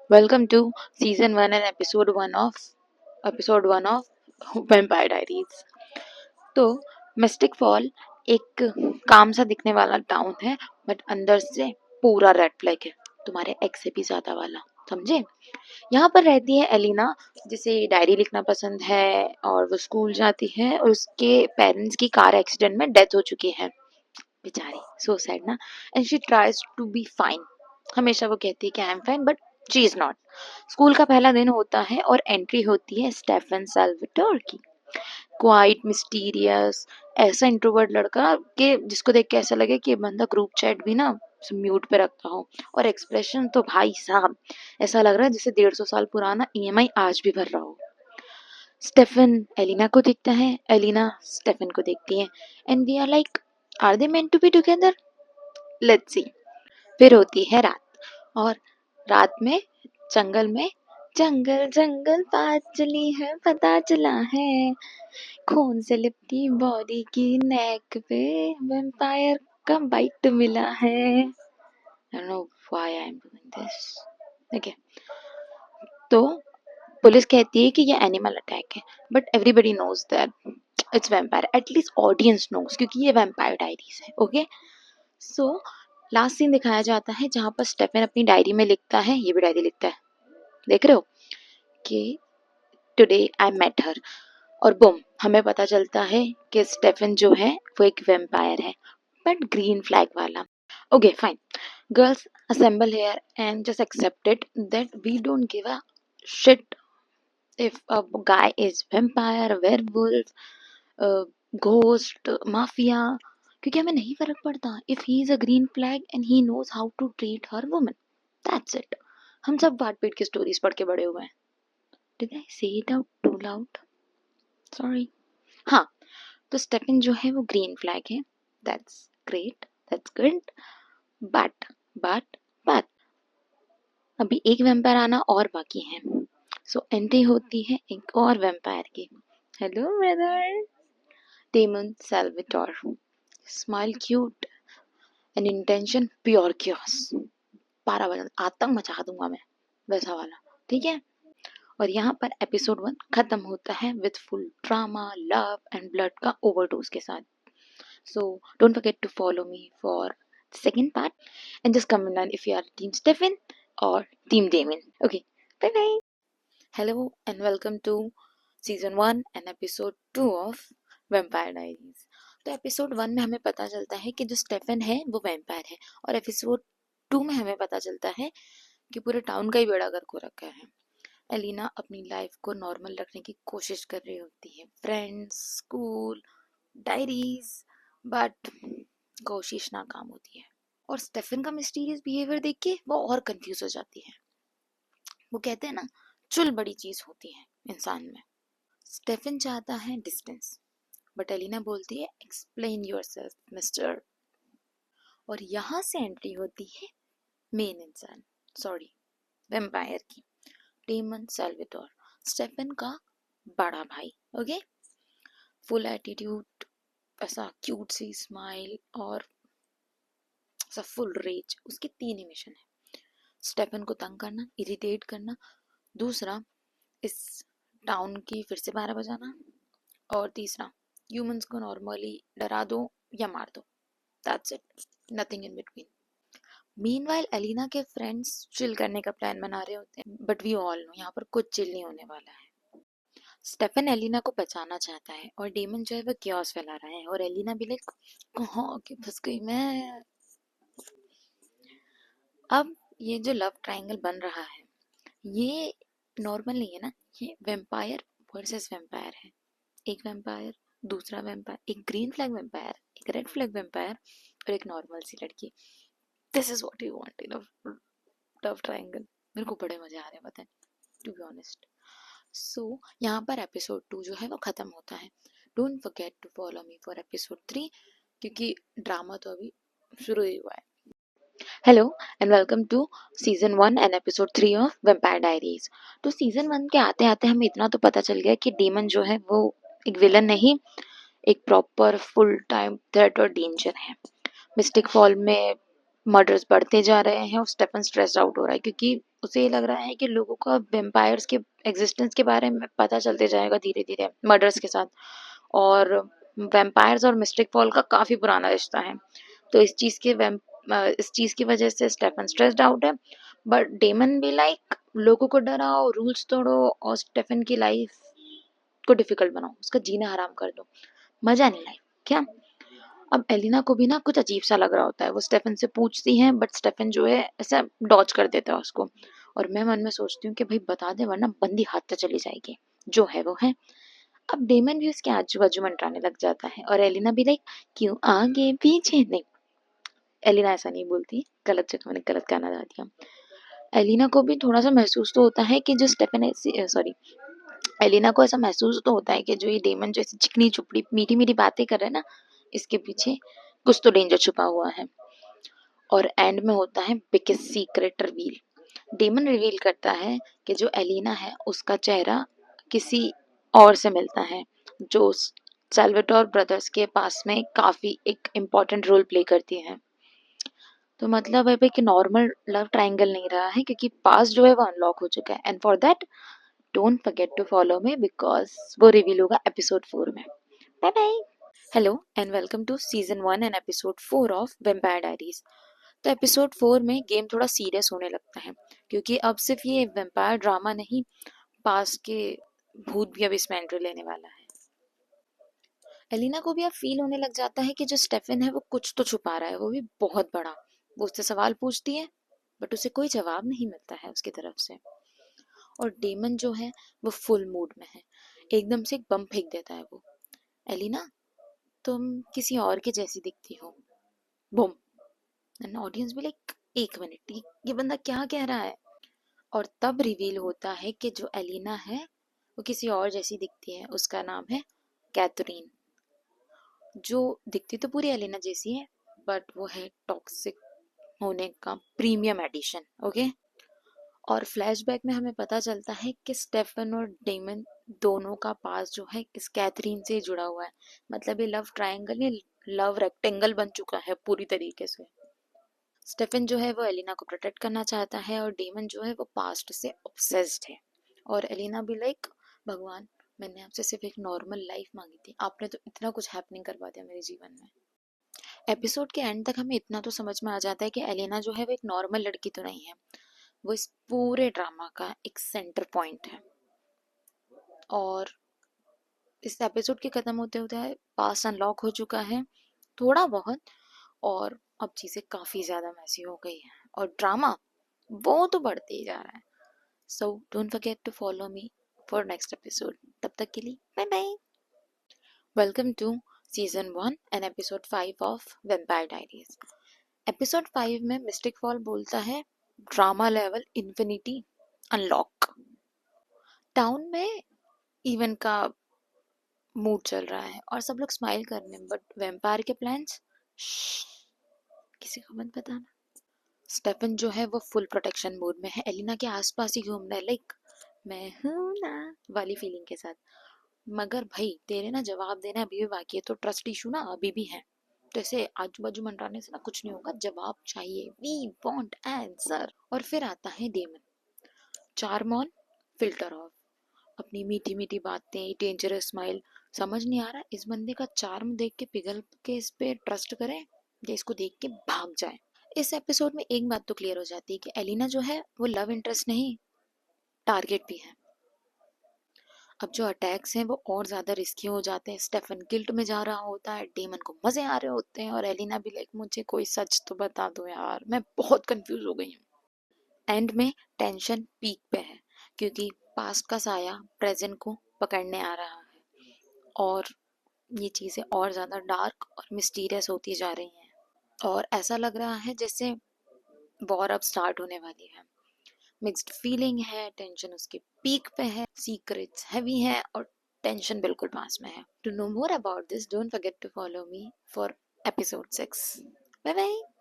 Welcome to season 1 and episode 1 of Vampire Diaries। तो mistake fall एक काम सा दिखने वाला टाउन है, बट अंदर से पूरा रेड फ्लैग है, तुम्हारे एक्स से भी ज्यादा वाला। समझे? यहाँ पर रहती है एलिना, जिसे डायरी लिखना पसंद है और वो स्कूल जाती है और उसके पेरेंट्स की कार एक्सीडेंट में डेथ हो चुकी है। बेचारी, सो सैड ना। And she tries to be fine. हमेशा वो कहती है कि I am fine, but she is not. School का पहला दिन होता है और एंट्री होती है स्टेफन साल्वाटोर की। क्वाइट मिस्टीरियस, ऐसा इंट्रोवर्ट लड़का कि जिसको देख के ऐसा लगे कि ये बंदा ग्रुप चैट भी ना म्यूट पे रखता हो। और एक्सप्रेशन तो भाई साहब, ऐसा लग रहा है जैसे 150 साल पुराना ईएमआई आज भी भर रहा हो। स्टेफन एलिना को देखता है, एलिना स्टेफन को देखती है, and we are like, are they meant to be together? Let's see. फिर होती है रात, और रात में जंगल में, जंगल जंगल बात चली है, पता चला है खून से लिपटी बॉडी की नेक पे वैम्पायर का बाइट मिला है। I don't know why I am doing this. Okay. तो पुलिस कहती है कि ये एनिमल अटैक है, but everybody knows that it's vampire. At least audience knows, क्योंकि ये वैम्पायर डायरीज है। ओके, सो लास्ट सीन दिखाया जाता है जहाँ पर स्टेफन अपनी डायरी में लिखता है, ये भी डायरी लिखता है, देख रहे हो, कि टुडे आई मेट हर। और बुम, हमें पता चलता है कि स्टेफन जो है वो एक वैम्पायर है, बट ग्रीन फ्लैग वाला। Okay fine, girls assemble here and just accept it that we don't give a shit if a guy is vampire, werewolf, ghost, mafia, क्योंकि हमें नहीं फर्क पड़ता। if he is a green flag and he knows how to treat her woman, that's it। हम सब वाटपीट की stories पढ़ के बड़े हुए हैं। did I say it out too loud? sorry। हाँ, तो स्टेफन जो है वो ग्रीन फ्लैग है, that's great, that's good, but अभी एक वैम्पायर आना और बाकी है। सो एंट्री होती है एक और वैम्पायर की। Hello brother, Damon Salvatore. Smile cute and intention pure chaos. पारा बजा, आतंक मचा दूंगा मैं, वैसा वाला। ठीक है। और यहाँ पर एपिसोड 1 खत्म होता है with full drama, love and blood का ओवरडोज के साथ। So don't forget to follow me for second part and just comment if you are team Stefan और team Damon. Okay, bye bye. Hello and welcome to season 1 and episode 2 of Vampire Diaries. तो episode 1 में हमें पता चलता है कि जो Stephen है वो वैम्पायर है, और एपिसोड 2 में हमें पता चलता है कि पूरे टाउन का ही बेड़ा गर्क हो रखा है। एलिना अपनी लाइफ को नॉर्मल रखने की कोशिश कर रही होती है, फ्रेंड्स, स्कूल, डायरीज, बट कोशिश नाकाम होती है। और स्टेफन का मिस्टीरियस बिहेवियर देख के वो और कंफ्यूज हो जाती है। वो कहते हैं ना, चुल बड़ी चीज होती है इंसान में। स्टेफन चाहता है डिस्टेंस, बट एलिना बोलती है एक्सप्लेन योरसेल्फ मिस्टर। और यहाँ से एंट्री होती है मेन इंसान, सॉरी वैम्पायर की, डेमन साल्वाटोर, स्टेफन का बड़ा भाई। ओके, फुल एटीट्यूड, ऐसा क्यूट सी स्माइल और ऐसा फुल रेज। उसके 3 ही मिशन है: स्टेफन को तंग करना, इरिटेट करना, दूसरा इस टाउन की फिर से 12 बजाना, और तीसरा ह्यूमंस को नॉर्मली डरा दो या मार दो। That's it, nothing in between. Meanwhile Elena के फ्रेंड्स चिल करने का प्लान बना रहे होते हैं, बट वी ऑल नो यहाँ पर कुछ चिल नहीं होने वाला है। स्टेफन एलिना को बचाना चाहता है और डेमन जो है वो क्योस फैला रहा है, और एलिना भी लाइक कहाँ आके फंस गई मैं। अब ये जो लव ट्रायंगल बन रहा है, ये नॉर्मल नहीं है ना, ये वेम्पायर वर्सेस वेम्पायर है। एक वेम्पायर, दूसरा वेम्पायर, एक ग्रीन फ्लैग वेम्पायर, एक रेड फ्लैग वेम्पायर, और एक नॉर्मल सी लड़की। This is what you want in a love triangle. मेरे को बड़े मजे आ रहे हैं, पता है, टू बी ऑनेस्ट। सो यहाँ पर एपिसोड 2 जो है वो खत्म होता है। Don't forget to follow me for episode 3, क्योंकि ड्रामा तो अभी शुरू ही हुआ है। Hello and welcome to season 1 and episode 3 of Vampire Diaries. तो सीजन 1 के आते आते हमें इतना तो पता चल गया कि डेमन जो है वो एक विलन नहीं, एक प्रॉपर फुल टाइम थ्रेट और डेंजर है। मिस्टिक फॉल में मर्डर्स बढ़ते जा रहे हैं और स्टेफन स्ट्रेस्ड आउट हो रहा है क्योंकि उसे ये लग रहा है कि लोगों को वेम्पायर्स के एग्जिस्टेंस के बारे में पता चलते जाएगा धीरे धीरे मर्डर्स के साथ। और वेम्पायर्स और मिस्टिक फॉल का काफ़ी पुराना रिश्ता है। तो इस चीज़ की वजह से स्टेफन स्ट्रेस्ड आउट है। बट डेमन भी लाइक लोगों को डराओ, रूल्स तोड़ो और स्टेफन की लाइफ को डिफिकल्ट बनाओ, उसका जीना हराम कर दो, मजा नहीं लाइफ क्या। अब एलिना को भी ना कुछ अजीब सा लग रहा होता है। वो स्टेफन से पूछती है बट स्टेफन जो है ऐसा डॉज कर देता है उसको। और मैं मन में सोचती हूँ कि भाई बता दे वरना बंदी हाथ से चली जाएगी, जो है वो है। अब डेमन भी उसके आजू बाजू मंडराने लग जाता है और एलिना भी लाइक क्यों आगे पीछे नहीं। एलिना ऐसा नहीं बोलती, गलत जगह मैंने गलत गाना गा दिया। एलिना को भी थोड़ा सा महसूस तो होता है कि जो स्टेफन सॉरी एलिना को ऐसा महसूस तो होता है कि जो ये डेमन जो ऐसी चिकनी चुपड़ी मीठी मीठी बातें कर रहा है ना, इसके पीछे कुछ तो डेंजर छुपा हुआ है। और एंड में होता है biggest secret reveal. Damon reveal करता है कि जो एलिना है उसका चेहरा किसी और से मिलता है, जो सैल्वाडोर ब्रदर्स के पास में काफी एक इम्पोर्टेंट रोल प्ले करती है। तो मतलब है भाई कि नॉर्मल लव ट्रायंगल नहीं रहा है क्योंकि पास जो है वो अनलॉक हो चुका है। And for that don't forget to follow me because वो रिवील होगा एपिसोड 4 में। Bye bye. Hello and welcome to season 1 and episode 4 of Vampire Diaries. तो एपिसोड 4 में गेम थोड़ा सीरियस होने लगता है क्योंकि अब सिर्फ ये वेम्पायर ड्रामा नहीं, पास के भूत भी अब इसमें एंट्री लेने वाला है। एलिना को भी अब फील होने लग जाता है कि जो स्टेफन है वो कुछ तो छुपा रहा है, वो भी बहुत बड़ा। वो उससे सवाल पूछती है बट उसे कोई जवाब नहीं मिलता है उसकी तरफ से। और डेमन जो है वो फुल मूड में है, एकदम से एक बम फेंक देता है वो। एलिना, तुम किसी और के जैसी दिखती हो। बूम। एंड ऑडियंस भी लाइक एक मिनट, ये बंदा क्या कह रहा है। और तब रिवील होता है कि जो एलिना है वो किसी और जैसी दिखती है। उसका नाम है कैथरीन, जो दिखती तो पूरी एलिना जैसी है बट वो है टॉक्सिक होने का प्रीमियम एडिशन। ओके। और फ्लैशबैक में हमें पता चलता है कि स्टेफन और डेमन दोनों का पास जो है इस कैथरीन से जुड़ा हुआ है। मतलब ये लव ट्रायंगल, ये लव रेक्टेंगल बन चुका है पूरी तरीके से। स्टेफन जो है वो एलिना को प्रोटेक्ट करना चाहता है और डेमन जो है वो पास्ट से ऑब्सेस्ड है। और एलिना भी लाइक भगवान, मैंने आपसे सिर्फ एक नॉर्मल लाइफ मांगी थी, आपने तो इतना कुछ हैपनिंग करवा दिया मेरे जीवन में। एपिसोड के एंड तक हमें इतना तो समझ में आ जाता है कि एलिना जो है वो एक नॉर्मल लड़की तो नहीं है, वो इस पूरे ड्रामा का एक सेंटर पॉइंट है। और इस एपिसोड के खत्म होते होते पास अनलॉक हो चुका है थोड़ा बहुत, और अब चीजें काफी ज्यादा मैसी हो गई है और ड्रामा वो तो बढ़ते ही जा रहा है। So don't forget to follow me for next episode. तब तक के लिए bye bye. Welcome to season 1 and episode 5 of Vampire Diaries. Episode 5 में मिस्टिक फॉल बोलता है drama level infinity unlock. Town में इवेंट का मूड चल रहा है और सब लोग स्माइल कर रहे हैं बट वेम्पायर के प्लान्स किसी को मत बताना। स्टेफन जो है वो फुल प्रोटेक्शन मोड में है, एलिना के आसपास ही घूम रहा है लाइक मैं हूं ना वाली फीलिंग के साथ। मगर भाई तेरे ना जवाब देना अभी भी बाकी है, तो ट्रस्ट इशू ना अभी भी है। तो ऐसे आजू बाजू मंडराने से ना कुछ नहीं होगा, जवाब चाहिए, वी वांट आंसर। और फिर आता है Damon, charm on filter off. अपनी मीठी मीठी बातें, डेंजरस स्माइल, समझ नहीं आ रहा इस बंदे का चार्म देख के पिघल के इस पे ट्रस्ट करें या इसको देख के भाग जाए। इस एपिसोड में एक बात तो क्लियर हो जाती है कि एलिना जो है वो लव इंटरेस्ट नहीं, टारगेट भी है। अब जो अटैक्स हैं वो और ज्यादा रिस्की हो जाते हैं। स्टेफन गिल्ट में जा रहा होता है, डेमन को मजे आ रहे होते हैं और एलिना भी लाइक मुझे कोई सच तो बता दो यार, मैं बहुत कंफ्यूज हो गई हूँ। एंड में टेंशन पीक पे है क्योंकि पास्ट का साया प्रेजेंट को पकड़ने आ रहा है और ये चीजें और ज्यादा डार्क और मिस्टीरियस होती जा रही हैं। और ऐसा लग रहा है जैसे वॉर अब स्टार्ट होने वाली है। मिक्स्ड फीलिंग है, टेंशन उसके पीक पे है, सीक्रेट्स हैवी है और टेंशन बिल्कुल पास में है। To know more about this don't forget to follow me for episode 6। Bye bye.